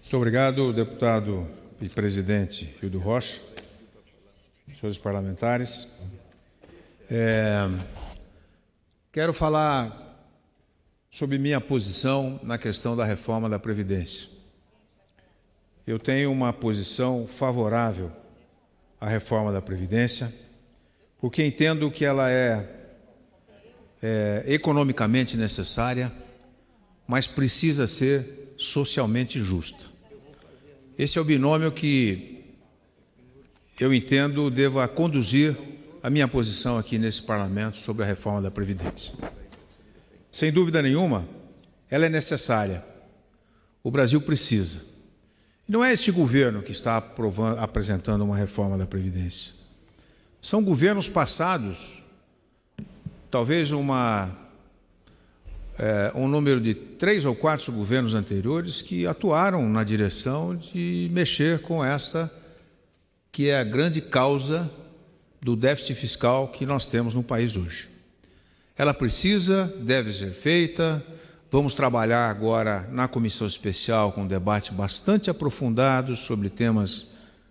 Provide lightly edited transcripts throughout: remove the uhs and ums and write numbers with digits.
Muito obrigado, deputado e presidente Hildo Rocha, senhores parlamentares. Quero falar sobre minha posição na questão da reforma da Previdência. Eu tenho uma posição favorável à reforma da Previdência, porque entendo que ela é economicamente necessária, mas precisa ser socialmente justa. Esse é o binômio que eu entendo deva conduzir a minha posição aqui nesse parlamento sobre a reforma da Previdência. Sem dúvida nenhuma, ela é necessária. O Brasil precisa. Não é este governo que está apresentando uma reforma da Previdência. São governos passados, talvez um número de 3 ou 4 governos anteriores que atuaram na direção de mexer com essa que é a grande causa do déficit fiscal que nós temos no país hoje. Ela precisa, deve ser feita. Vamos trabalhar agora na comissão especial com um debate bastante aprofundado sobre temas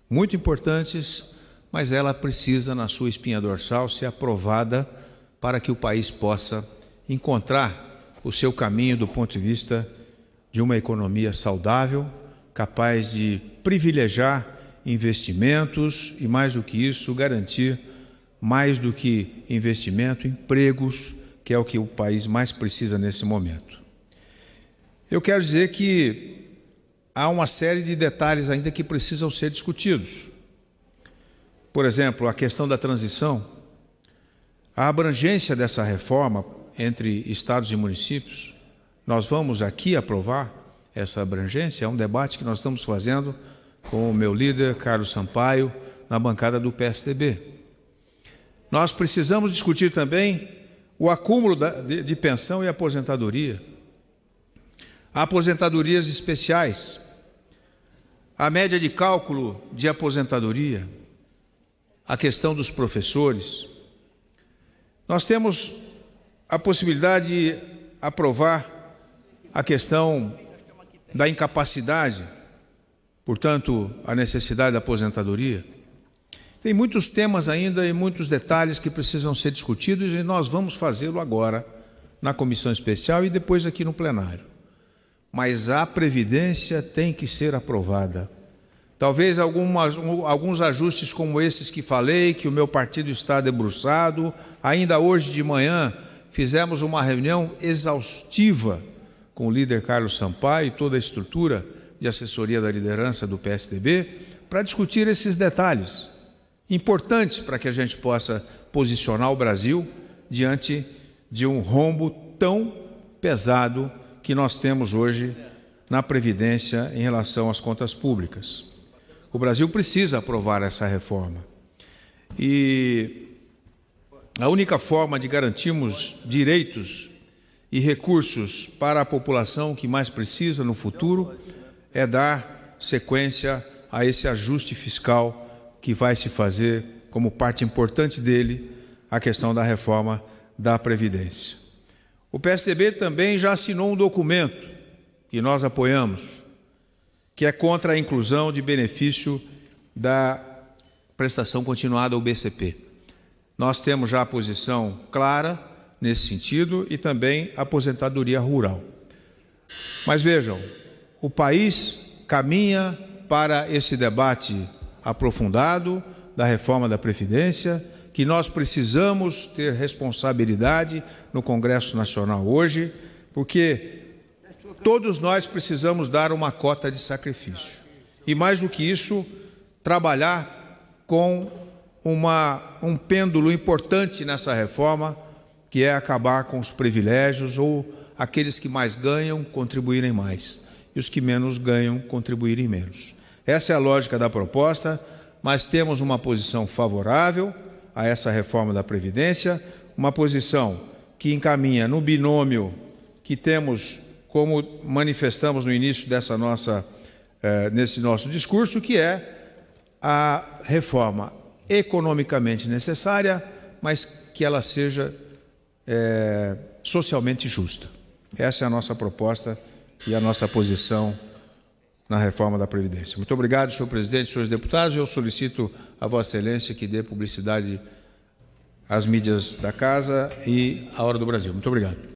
muito importantes, mas ela precisa, na sua espinha dorsal, ser aprovada para que o país possa encontrar o seu caminho do ponto de vista de uma economia saudável, capaz de privilegiar investimentos e, mais do que isso, garantir mais do que investimento, empregos, que é o que o país mais precisa nesse momento. Eu quero dizer que há uma série de detalhes ainda que precisam ser discutidos. Por exemplo, a questão da transição, a abrangência dessa reforma entre estados e municípios. Nós vamos aqui aprovar essa abrangência, é um debate que nós estamos fazendo com o meu líder, Carlos Sampaio, na bancada do PSDB. Nós precisamos discutir também o acúmulo de pensão e aposentadoria, aposentadorias especiais, a média de cálculo de aposentadoria, a questão dos professores. Nós temos a possibilidade de aprovar a questão da incapacidade, portanto, a necessidade da aposentadoria. Tem muitos temas ainda e muitos detalhes que precisam ser discutidos e nós vamos fazê-lo agora na comissão especial e depois aqui no plenário. Mas a Previdência tem que ser aprovada. Talvez alguns ajustes como esses que falei, que o meu partido está debruçado. Ainda hoje de manhã fizemos uma reunião exaustiva com o líder Carlos Sampaio e toda a estrutura de assessoria da liderança do PSDB para discutir esses detalhes importantes para que a gente possa posicionar o Brasil diante de um rombo tão pesado que nós temos hoje na Previdência em relação às contas públicas. O Brasil precisa aprovar essa reforma. E a única forma de garantirmos direitos e recursos para a população que mais precisa no futuro é dar sequência a esse ajuste fiscal que vai se fazer como parte importante dele a questão da reforma da Previdência. O PSDB também já assinou um documento que nós apoiamos, que é contra a inclusão de benefício da prestação continuada ao BCP. Nós temos já a posição clara nesse sentido e também a aposentadoria rural. Mas vejam, o país caminha para esse debate aprofundado da reforma da Previdência, que nós precisamos ter responsabilidade no Congresso Nacional hoje, porque todos nós precisamos dar uma cota de sacrifício. E mais do que isso, trabalhar com um pêndulo importante nessa reforma, que é acabar com os privilégios ou aqueles que mais ganham contribuírem mais e os que menos ganham contribuírem menos. Essa é a lógica da proposta, mas temos uma posição favorável a essa reforma da Previdência, uma posição que encaminha no binômio que temos, como manifestamos no início nesse nosso discurso, que é a reforma economicamente necessária, mas que ela seja socialmente justa. Essa é a nossa proposta e a nossa posição na reforma da Previdência. Muito obrigado, senhor presidente, senhores deputados. Eu solicito a Vossa Excelência que dê publicidade às mídias da Casa e à Hora do Brasil. Muito obrigado.